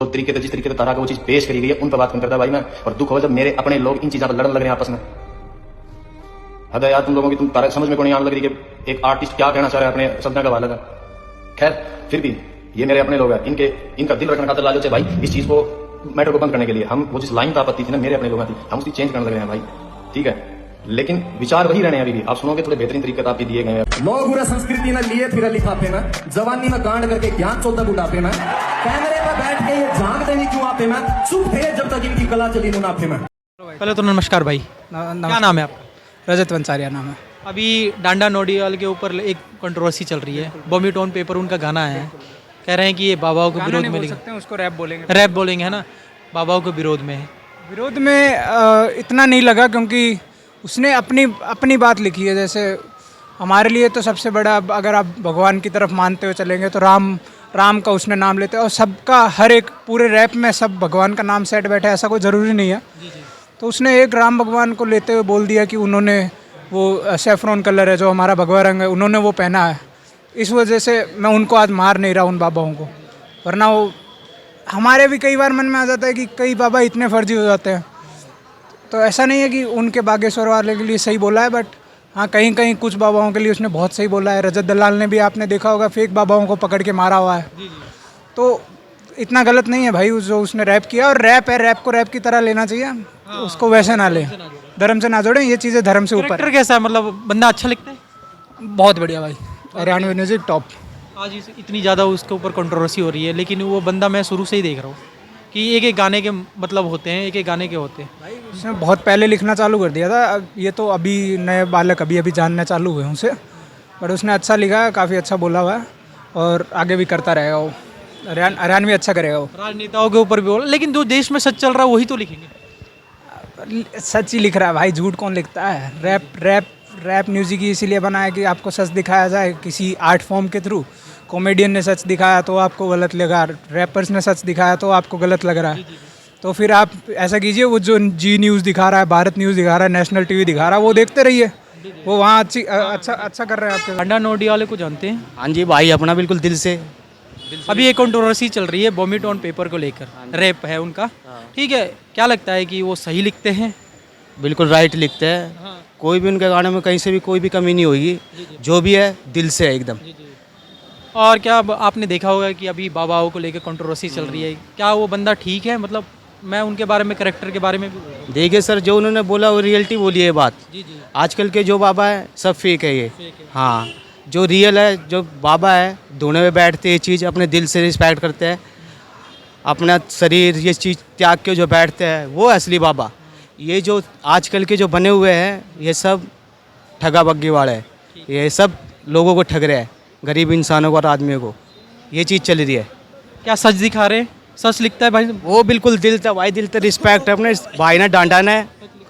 तो तरीके से जिस तरीके से तरह का वो चीज पेश करी गई है उन पर बात कम करता भाई मैं। और दुख हो जब मेरे अपने लोग इन चीजों पर लड़न लग रहे हैं आपस में। हद है यार तुम लोगों की, तुम तारा समझ में को नहीं आने लग रही कि एक आर्टिस्ट क्या कहना चाह रहा है अपने शब्दों का वाला का। खैर फिर भी ये मेरे अपने लोग हैं, इनका दिल रखना खातर लालच है भाई इस चीज को, मैटर को बंद करने के लिए। हम वो जिस लाइन पर आपत्ति थी ना मेरे अपने लोगों की, हम उसकी चेंज करने लग रहे हैं भाई, ठीक है, लेकिन विचार वही रहने हैं अभी भी। आप सुनोगे थोड़े बेहतरीन तरीके से आपके दिए गए हैं। लोग संस्कृति न लिए फिर लिफाफे में, जवानी में गांड करके ज्ञान चौदह बुढ़ापे में, कैमरे पर बैठ के ये झांक देनी क्यों आपे में, चुप थे जब तक इनकी कला चली मुनाफे में। पहले तो नमस्कार भाई, क्या नाम है आपका? रजत वंसारिया नाम है। अभी डांडा नोडियाल के ऊपर एक कंट्रोवर्सी चल रही है, बॉमी टोन पेपर उनका गाना है, कह रहे हैं कि ये बाबाओं के विरोध में सकते हैं उसको रैप बोलेंगे, रैप बोलेंगे है ना, बाबाओं के विरोध में है। विरोध में इतना नहीं लगा क्योंकि उसने अपनी बात लिखी है। जैसे हमारे लिए तो सबसे बड़ा, अगर आप भगवान की तरफ मानते हुए चलेंगे तो राम का उसने नाम लेते हैं, और सबका हर एक पूरे रैप में सब भगवान का नाम सेट बैठा है, ऐसा कोई ज़रूरी नहीं है। तो उसने एक राम भगवान को लेते हुए बोल दिया कि उन्होंने वो सेफ्रॉन कलर है जो हमारा भगवा रंग है, उन्होंने वो पहना है, इस वजह से मैं उनको आज मार नहीं रहा उन बाबाओं को। वरना वो हमारे भी कई बार मन में आ जाता है कि कई बाबा इतने फर्जी हो जाते हैं। तो ऐसा नहीं है कि उनके बागेश्वर वाले के लिए सही बोला है, बट हाँ कहीं कहीं कुछ बाबाओं के लिए उसने बहुत सही बोला है। रजत दलाल ने भी, आपने देखा होगा, फेक बाबाओं को पकड़ के मारा हुआ है। तो इतना गलत नहीं है भाई जो उसने रैप किया, और रैप है, रैप को रैप की तरह लेना चाहिए, उसको वैसे ना ले, धर्म से ना जोड़ें, ये चीज़ें धर्म से ऊपर। कैरेक्टर कैसा है, मतलब बंदा अच्छा लिखता है? बहुत बढ़िया भाई, हरियाणवी म्यूजिक टॉप। आज इतनी ज़्यादा उसके ऊपर कंट्रोवर्सी हो रही है, लेकिन वो बंदा मैं शुरू से ही देख रहा हूँ कि एक एक गाने के मतलब होते हैं, एक एक गाने के होते हैं। उसने बहुत पहले लिखना चालू कर दिया था, ये तो अभी नए बालक अभी जानने चालू हुए उनसे, बट उसने अच्छा लिखा है, काफ़ी अच्छा बोला हुआ है, और आगे भी करता रहेगा वो। हरियाणवी अच्छा करेगा वो। राजनेताओं के ऊपर भी बोला, लेकिन जो देश में सच चल रहा है वही तो लिखेंगे। सच ही लिख रहा है भाई, झूठ कौन लिखता है? रैप म्यूजिक ही इसीलिए बना है कि आपको सच दिखाया जाए किसी आर्ट फॉर्म के थ्रू। कॉमेडियन ने सच दिखाया तो आपको गलत लगा, रैपर्स ने सच दिखाया तो आपको गलत लग रहा है। तो फिर आप ऐसा कीजिए, वो जो जी न्यूज़ दिखा रहा है, भारत न्यूज़ दिखा रहा है, नेशनल टीवी दिखा रहा है, वो देखते रहिए, वो वहाँ अच्छा कर रहे हैं आपके। डांडा नोडियाल को जानते हैं? हाँ जी भाई, अपना बिल्कुल दिल से। अभी एक कंट्रोवर्सी चल रही है बॉमी टोन पेपर को लेकर, रैप है उनका, ठीक है, क्या लगता है कि वो सही लिखते हैं? बिल्कुल राइट लिखते हैं, कोई भी उनके गाने में कहीं से भी कोई भी कमी नहीं होगी, जो भी है दिल से है एकदम। और क्या आपने देखा होगा कि अभी बाबाओं को लेकर कंट्रोवर्सी चल रही है, क्या वो बंदा ठीक है? मतलब मैं उनके बारे में, कैरेक्टर के बारे में भी देखिए सर, जो उन्होंने बोला वो रियलिटी बोली है बात। आजकल के जो बाबा है सब फेक है ये। हाँ, जो रियल है, जो बाबा है, धोने में बैठते ये चीज़ अपने दिल से रिस्पेक्ट करते हैं, अपना शरीर ये चीज़ त्याग के जो बैठते हैं वो असली बाबा। ये जो आजकल के जो बने हुए हैं ये सब ठगा बग्गी वाले हैं, ये सब लोगों को ठग रहे हैं, गरीब इंसानों को और आदमियों को, ये चीज़ चल रही है। क्या सच दिखा रहे हैं? सच लिखता है भाई वो बिल्कुल दिल था भाई, दिल से रिस्पेक्ट है अपने भाई ने डांटा ने।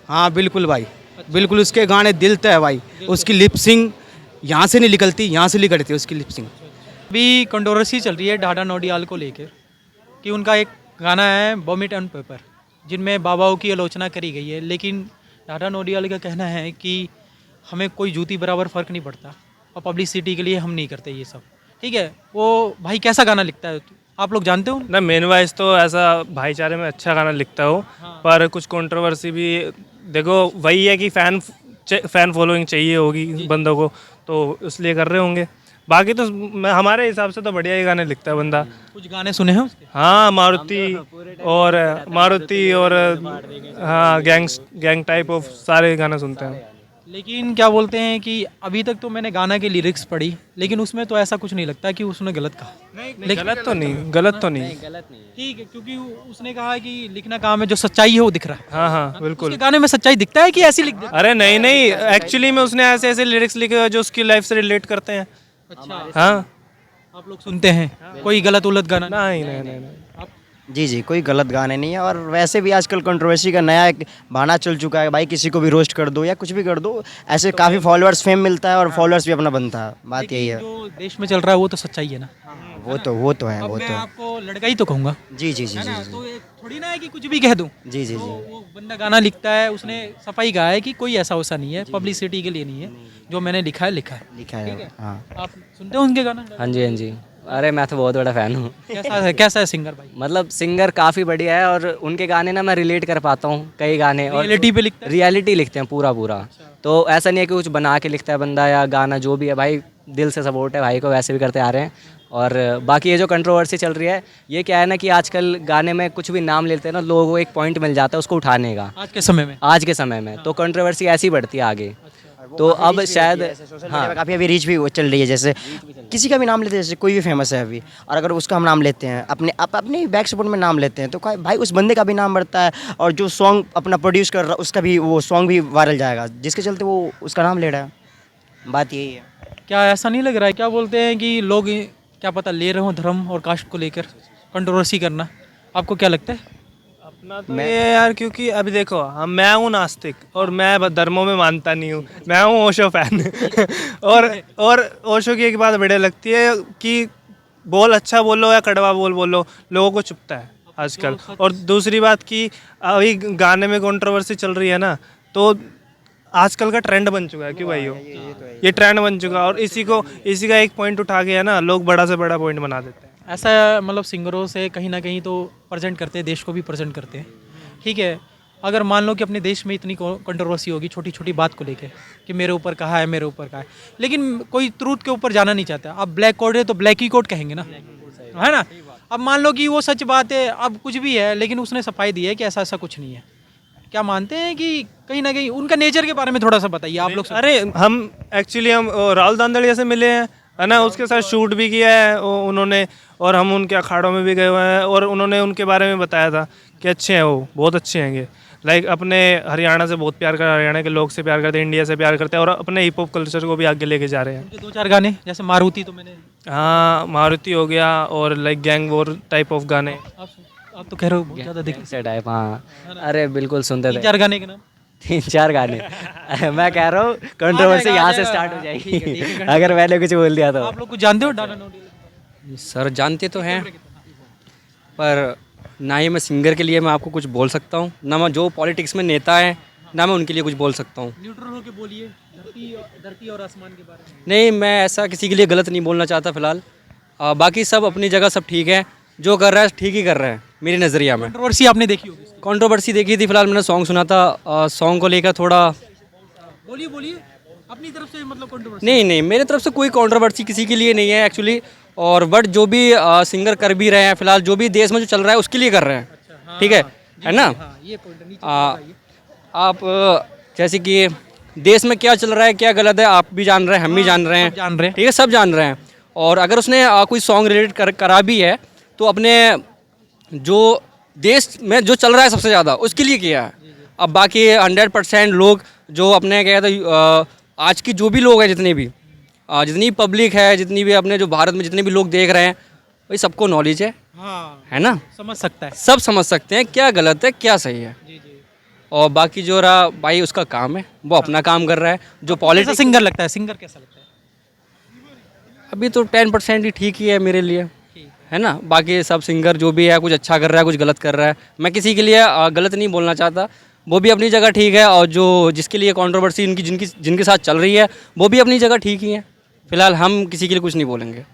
हाँ बिल्कुल भाई, बिल्कुल उसके गाने दिल से है भाई, उसकी लिपसिंग यहाँ से नहीं निकलती, यहाँ से निकलती है उसकी लिपसिंग। अभी कंट्रोवर्सी चल रही है डांडा नोडियाल को लेकर कि उनका एक गाना है बॉमी टोन पेपर, जिनमें बाबाओं की आलोचना करी गई है, लेकिन डांडा नोडियाल का कहना है कि हमें कोई जूती बराबर फ़र्क नहीं पड़ता, और पब्लिसिटी के लिए हम नहीं करते ये सब, ठीक है। वो भाई कैसा गाना लिखता है, आप लोग जानते हो ना? मेन वाइज तो ऐसा भाईचारे में अच्छा गाना लिखता हो, पर कुछ कंट्रोवर्सी भी देखो, वही है कि फ़ैन फॉलोइंग चाहिए होगी बंदों को, तो इसलिए कर रहे होंगे। बाकी तो हमारे हिसाब से तो बढ़िया ही गाने लिखता है बंदा। कुछ गाने सुने हैं उसके? हाँ, मारुति और हाँ, गैंग टाइप ऑफ सारे गाने सुनते हैं। लेकिन क्या बोलते हैं कि अभी तक तो मैंने गाना के लिरिक्स पढ़ी, लेकिन उसमें तो ऐसा कुछ नहीं लगता कि उसने गलत कहा। गलत तो नहीं। ठीक है, क्योंकि उसने कहा है कि लिखना काम है, जो सच्चाई है वो दिख रहा है। हाँ हाँ बिल्कुल। उसके गाने में सच्चाई दिखता है कि ऐसी लिख दिया? अरे नहीं, एक्चुअली में उसने ऐसे ऐसे लिरिक्स लिखे हुए जो उसकी लाइफ से रिलेट करते हैं। अच्छा, हाँ, आप लोग सुनते हैं? कोई गलत उलट गाना नहीं। जी जी, कोई गलत गाने नहीं है। और वैसे भी आजकल कंट्रोवर्सी का नया एक बहाना चल चुका है भाई, किसी को भी रोस्ट कर दो या कुछ भी कर दो, ऐसे काफ़ी फॉलोअर्स, फेम मिलता है और फॉलोअर्स भी अपना बनता है। बात यही है, जो देश में चल रहा है वो तो सच्चाई है ना। वो तो है। अब मैं आपको लड़का ही तो कहूँगा, जी जी जी है ना? जी तो ये थोड़ी ना है कि कुछ भी कह दूँ। जी जी तो जी वो बंदा गाना लिखता है, उसने सफाई कहा है कि कोई ऐसा वैसा नहीं है, पब्लिसिटी के लिए नहीं है, जो मैंने लिखा है। लिखा है। हाँ आप सुनते हो उनके गाना? हाँ जी। अरे मैं तो बहुत बड़ा फ़ैन हूँ। कैसा है सिंगर भाई? मतलब सिंगर काफ़ी बढ़िया है और उनके गाने ना मैं रिलेट कर पाता हूँ कई गाने। और रियलिटी पे लिखता है? रियलिटी लिखते हैं पूरा पूरा। तो ऐसा नहीं है कि कुछ बना के लिखता है बंदा या गाना जो भी है भाई दिल से सपोर्ट है भाई को, वैसे भी करते आ रहे हैं। और बाकी ये जो कंट्रोवर्सी चल रही है ये क्या है ना कि आजकल गाने में कुछ भी नाम लेते हैं ना लोगों को एक पॉइंट मिल जाता है उसको उठाने का आज के समय में? आज के समय में। तो कंट्रोवर्सी ऐसी बढ़ती है आगे। तो अब शायद हाँ काफ़ी अभी रीच भी वो चल रही है, जैसे किसी का भी नाम लेते हैं, जैसे कोई भी फेमस है अभी और अगर उसका हम नाम लेते हैं अपने बैक सपोर्ट में नाम लेते हैं तो भाई उस बंदे का भी नाम बढ़ता है और जो सॉन्ग अपना प्रोड्यूस कर रहा है उसका भी वो सॉन्ग भी वायरल जाएगा, जिसके चलते वो उसका नाम ले रहा है। बात यही है। क्या ऐसा नहीं लग रहा है, क्या बोलते हैं कि लोग क्या पता ले रहे हो धर्म और कास्ट को लेकर कंट्रोवर्सी करना, आपको क्या लगता है? अपना तो ये यार, क्योंकि अभी देखो मैं हूँ नास्तिक और मैं धर्मों में मानता नहीं हूँ, मैं हूँ ओशो फैन और ओशो की एक बात बढ़िया लगती है कि बोल अच्छा बोलो या कड़वा बोलो लोगों को चुभता है आजकल। और दूसरी बात कि अभी गाने में कंट्रोवर्सी चल रही है ना, तो आजकल का ट्रेंड बन चुका है। क्यों भाई हो, ये ट्रेंड बन चुका है और इसी का एक पॉइंट उठा के है ना लोग बड़ा से बड़ा पॉइंट बना देते हैं। ऐसा मतलब सिंगरों से कहीं ना कहीं तो प्रेजेंट करते हैं, देश को भी प्रेजेंट करते हैं, ठीक है। अगर मान लो कि अपने देश में इतनी कंट्रोवर्सी होगी छोटी छोटी बात को लेके कि मेरे ऊपर कहा है मेरे ऊपर कहा है, लेकिन कोई ट्रूथ के ऊपर जाना नहीं चाहता। अब ब्लैक कोड है तो ब्लैक ही कोड कहेंगे ना, है ना। अब मान लो कि वो सच बात है, अब कुछ भी है, लेकिन उसने सफाई दी है कि ऐसा ऐसा कुछ नहीं है। क्या मानते हैं कि कहीं ना कहीं उनका नेचर के बारे में थोड़ा सा बताइए आप लोग। अरे हम राहुल दांदड़िया से मिले हैं, है ना, उसके साथ शूट भी किया है उन्होंने, और हम उनके अखाड़ों में भी गए हुए हैं और उन्होंने उनके बारे में बताया था कि अच्छे हैं, वो बहुत अच्छे हैं। लाइक अपने हरियाणा से बहुत प्यार करते, हरियाणा के लोग से प्यार करते हैं, इंडिया से प्यार करते हैं और अपने हिप हॉप कल्चर को भी आगे लेके जा रहे हैं। उनके 2-4 गाने जैसे मारुति तो मैंने, हाँ मारुति हो गया और like gang war type of गाने। आप तो कह रहे हो बहुत ज़्यादा दिख से टाइप। हाँ अरे बिल्कुल सुनते थे 3-4 गाने के नाम। 3-4 गाने मैं कह रहा हूँ कंट्रोवर्सी यहाँ से स्टार्ट हो जाएगी अगर मैंने कुछ बोल दिया तो। आप लोग कुछ जानते हो डाना नोडी? सर जानते तो हैं, पर ना ही मैं सिंगर के लिए मैं आपको कुछ बोल सकता हूँ, ना मैं जो पॉलिटिक्स में नेता हैं ना मैं उनके लिए कुछ बोल सकता हूँ। न्यूट्रल होके बोलिए धरती और आसमान के बारे में। नहीं, मैं ऐसा किसी के लिए गलत नहीं बोलना चाहता फ़िलहाल। बाकी सब अपनी जगह सब ठीक है, जो कर रहा है ठीक ही कर रहा है मेरी नज़रिया में। कंट्रोवर्सी आपने देखी होगी? कंट्रोवर्सी देखी थी, फिलहाल मैंने सॉन्ग सुना था, सॉन्ग को लेकर थोड़ा। बोलिए अपनी तरफ से, मतलब कंट्रोवर्सी। नहीं, मेरे तरफ से कोई कंट्रोवर्सी किसी के लिए नहीं है एक्चुअली। और बट जो भी सिंगर कर भी रहे हैं फिलहाल, जो भी देश में जो चल रहा है उसके लिए कर रहे हैं, ठीक है ना। आप जैसे कि देश में क्या चल रहा है क्या गलत है आप भी जान रहे हैं, हम भी जान रहे हैं, ठीक है, सब जान रहे हैं। और अगर उसने कोई सॉन्ग रिलेटेड करा भी है तो अपने जो देश में जो चल रहा है सबसे ज़्यादा उसके लिए किया है। अब बाकी 100% लोग जो अपने क्या कहते हैं, आज की जो भी लोग हैं, जितनी पब्लिक है, जितनी भी अपने जो भारत में जितने भी लोग देख रहे हैं, वही सबको नॉलेज है, है ना, समझ सकता है, सब समझ सकते हैं क्या गलत है क्या सही है। और बाकी जो रहा भाई उसका काम है, वो अपना काम कर रहा है। जो पॉलिटिक्स सिंगर लगता है, सिंगर कैसा लगता है? अभी तो 10% ही ठीक ही है मेरे लिए, है ना। बाकी सब सिंगर जो भी है कुछ अच्छा कर रहा है कुछ गलत कर रहा है, मैं किसी के लिए गलत नहीं बोलना चाहता, वो भी अपनी जगह ठीक है। और जो जिसके लिए कंट्रोवर्सी जिनके साथ चल रही है वो भी अपनी जगह ठीक ही है। फिलहाल हम किसी के लिए कुछ नहीं बोलेंगे।